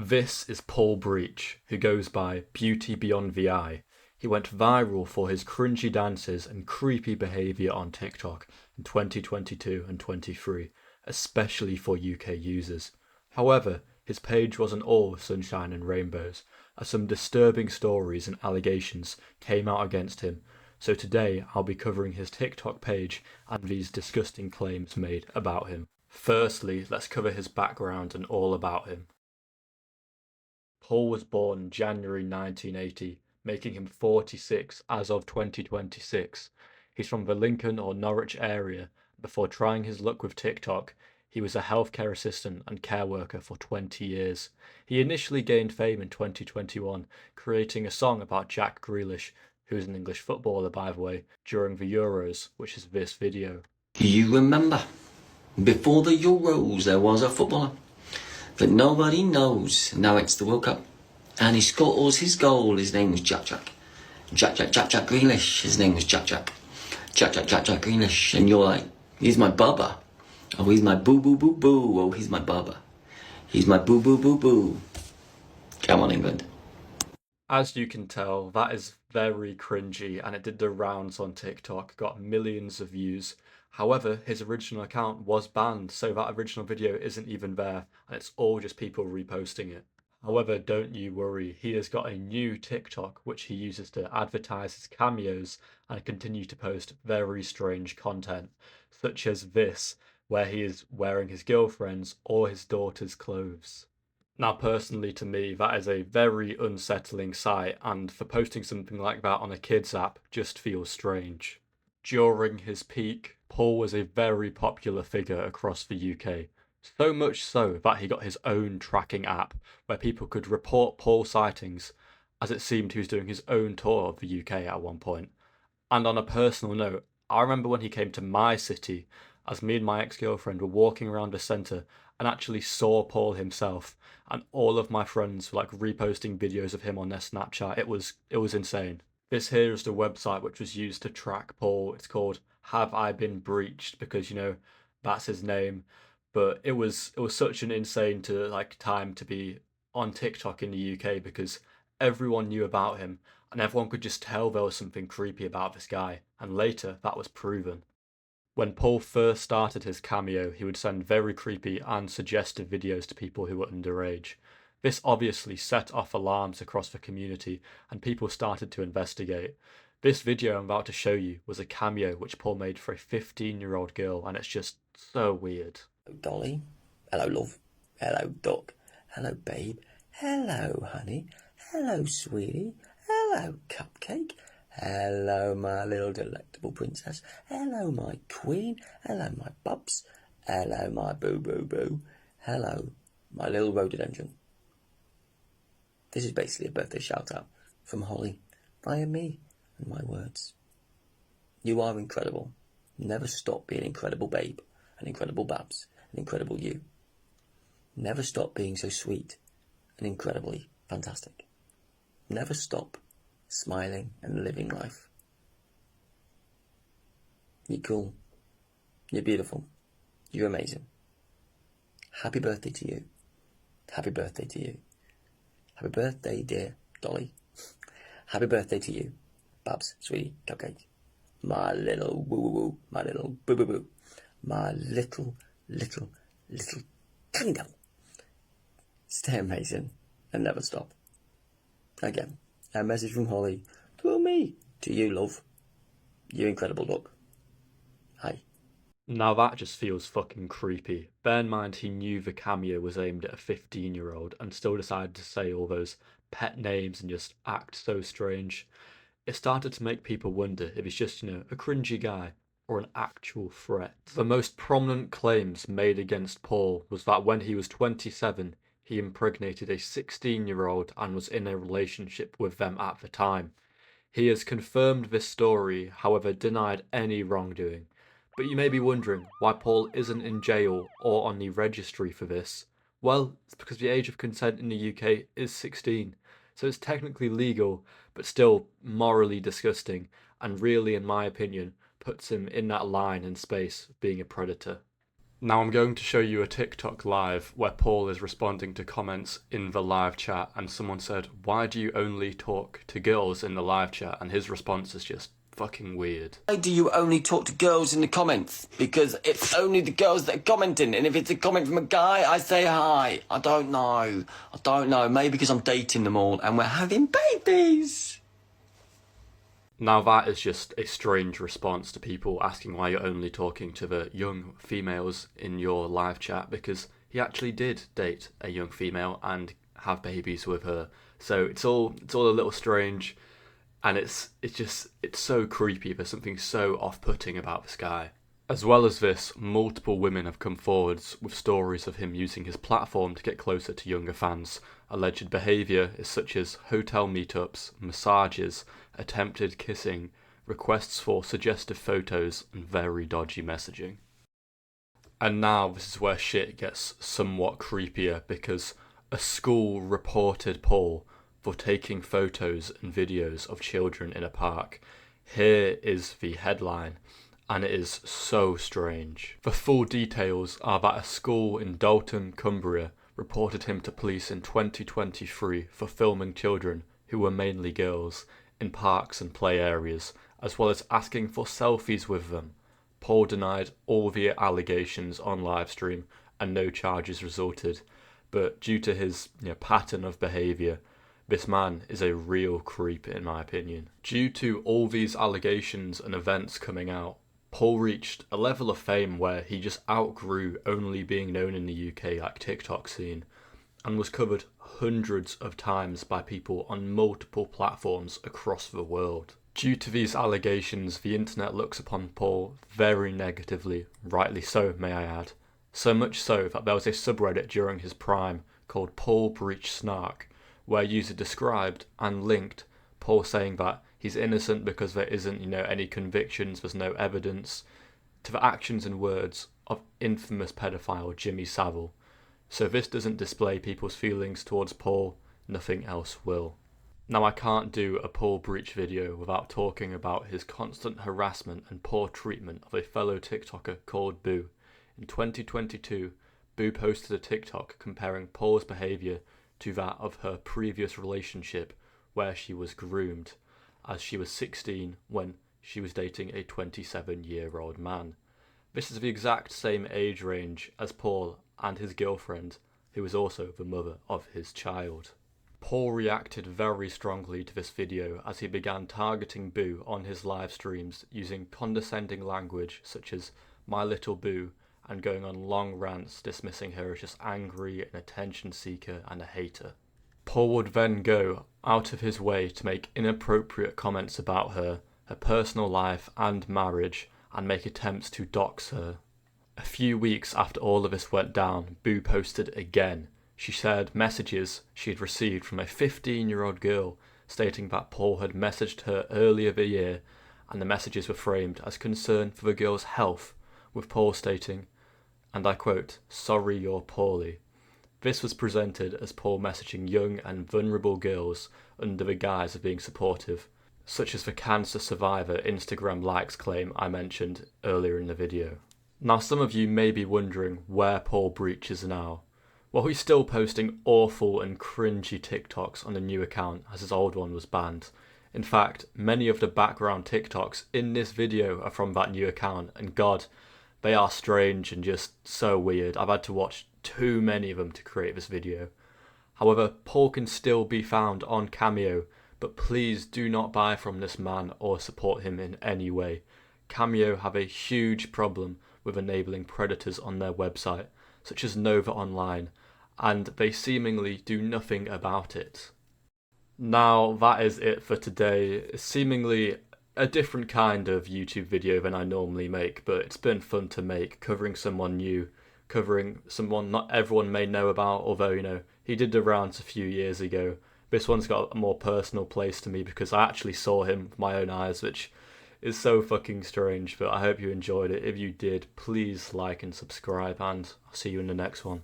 This is Paul Breach, who goes by Beauty Beyond the Eye. He went viral for his cringy dances and creepy behaviour on TikTok in 2022 and 23, especially for UK users. However, his page wasn't all sunshine and rainbows, as some disturbing stories and allegations came out against him. So today I'll be covering his TikTok page and these disgusting claims made about him. Firstly, let's cover his background and all about him. Paul was born in January 1980, making him 46 as of 2026. He's from the Lincoln or Norwich area. Before trying his luck with TikTok, he was a healthcare assistant and care worker for 20 years. He initially gained fame in 2021, creating a song about Jack Grealish, who is an English footballer by the way, during the Euros, which is this video. You remember, before the Euros there was a footballer that nobody knows. Now it's the World Cup. And he scores his goal. His name was Jack Grealish. His name was Jack Grealish. And you're like, he's my bubba. Oh, he's my boo boo boo boo. Oh, he's my bubba. He's my boo boo boo boo. Come on, England. As you can tell, that is very cringy and it did the rounds on TikTok, got millions of views. However, his original account was banned, so that original video isn't even there, and it's all just people reposting it. However, don't you worry, he has got a new TikTok which he uses to advertise his cameos and continue to post very strange content, such as this, where he is wearing his girlfriend's or his daughter's clothes. Now, personally, to me, that is a very unsettling sight, and for posting something like that on a kids app just feels strange. During his peak, Paul was a very popular figure across the UK, so much so that he got his own tracking app where people could report Paul sightings, as it seemed he was doing his own tour of the UK at one point. And on a personal note, I remember when he came to my city, as me and my ex-girlfriend were walking around the centre and actually saw Paul himself, and all of my friends were like reposting videos of him on their Snapchat. It was insane. This here is the website which was used to track Paul. It's called Have I Been Breached, because that's his name. But it was such an insane time to be on TikTok in the UK, because everyone knew about him and everyone could just tell there was something creepy about this guy, and later that was proven. When Paul first started his cameo, he would send very creepy and suggestive videos to people who were underage. This obviously set off alarms across the community and people started to investigate. This video I'm about to show you was a cameo which Paul made for a 15-year-old girl, and it's just so weird. Hello, Dolly. Hello, love. Hello, duck. Hello, babe. Hello, honey. Hello, sweetie. Hello, cupcake. Hello, my little delectable princess. Hello, my queen. Hello, my bubs. Hello, my boo-boo-boo. Hello, my little rhododendron. This is basically a birthday shout-out from Holly via me and my words. You are incredible. Never stop being incredible, babe, and incredible babs, and incredible you. Never stop being so sweet and incredibly fantastic. Never stop smiling and living life. You're cool. You're beautiful. You're amazing. Happy birthday to you. Happy birthday to you. Happy birthday, dear Dolly. Happy birthday to you, Babs, sweetie, cupcake. My little woo-woo-woo, my little boo-boo-boo. My little tiny devil. Stay amazing and never stop. Again, a message from Holly to me, to you, love. You incredible look. Hi. Now that just feels fucking creepy. Bear in mind he knew the cameo was aimed at a 15-year-old and still decided to say all those pet names and just act so strange. It started to make people wonder if he's just, a cringy guy or an actual threat. The most prominent claims made against Paul was that when he was 27, he impregnated a 16-year-old and was in a relationship with them at the time. He has confirmed this story, however denied any wrongdoing. But you may be wondering why Paul isn't in jail or on the registry for this. Well, it's because the age of consent in the UK is 16, so it's technically legal, but still morally disgusting, and really, in my opinion, puts him in that line and space of being a predator. Now I'm going to show you a TikTok live where Paul is responding to comments in the live chat, and someone said, "Why do you only talk to girls in the live chat?" And his response is just fucking weird. Why do you only talk to girls in the comments? Because it's only the girls that are commenting, and if it's a comment from a guy, I say hi. I don't know. Maybe because I'm dating them all and we're having babies. Now that is just a strange response to people asking why you're only talking to the young females in your live chat, because he actually did date a young female and have babies with her. So it's all a little strange, and it's so creepy. There's something so off-putting about this guy. As well as this, multiple women have come forwards with stories of him using his platform to get closer to younger fans. Alleged behaviour is such as hotel meetups, massages, attempted kissing, requests for suggestive photos, and very dodgy messaging. And now this is where shit gets somewhat creepier, because a school reported Paul for taking photos and videos of children in a park. Here is the headline, and it is so strange. The full details are that a school in Dalton, Cumbria reported him to police in 2023 for filming children, who were mainly girls, in parks and play areas, as well as asking for selfies with them. Paul denied all the allegations on livestream and no charges resulted, but due to his pattern of behaviour, this man is a real creep in my opinion. Due to all these allegations and events coming out, Paul reached a level of fame where he just outgrew only being known in the UK like TikTok scene, and was covered hundreds of times by people on multiple platforms across the world. Due to these allegations, the internet looks upon Paul very negatively, rightly so may I add. So much so that there was a subreddit during his prime called Paul Breach Snark, where a user described and linked Paul saying that he's innocent because there isn't, any convictions, there's no evidence, to the actions and words of infamous pedophile Jimmy Savile. So if this doesn't display people's feelings towards Paul, nothing else will. Now I can't do a Paul Breach video without talking about his constant harassment and poor treatment of a fellow TikToker called Boo. In 2022, Boo posted a TikTok comparing Paul's behaviour to that of her previous relationship, where she was groomed, as she was 16 when she was dating a 27-year-old man. This is the exact same age range as Paul and his girlfriend, who is also the mother of his child. Paul reacted very strongly to this video as he began targeting Boo on his live streams using condescending language such as "my little Boo" and going on long rants dismissing her as just angry, an attention seeker and a hater. Paul would then go out of his way to make inappropriate comments about her personal life and marriage, and make attempts to dox her. A few weeks after all of this went down, Boo posted again. She shared messages she had received from a 15-year-old girl stating that Paul had messaged her earlier the year, and the messages were framed as concern for the girl's health, with Paul stating, and I quote, "Sorry you're poorly." This was presented as Paul messaging young and vulnerable girls under the guise of being supportive, such as the cancer survivor Instagram likes claim I mentioned earlier in the video. Now some of you may be wondering where Paul Breach is now. Well, he's still posting awful and cringy TikToks on a new account as his old one was banned. In fact, many of the background TikToks in this video are from that new account, and God, they are strange and just so weird. I've had to watch too many of them to create this video. However, Paul can still be found on Cameo, but please do not buy from this man or support him in any way. Cameo have a huge problem with enabling predators on their website, such as Nova Online, and they seemingly do nothing about it. Now that is it for today. Seemingly a different kind of YouTube video than I normally make, but it's been fun to make, covering someone new, covering someone not everyone may know about, although, he did the rounds a few years ago. This one's got a more personal place to me because I actually saw him with my own eyes, which is so fucking strange, but I hope you enjoyed it. If you did, please like and subscribe, and I'll see you in the next one.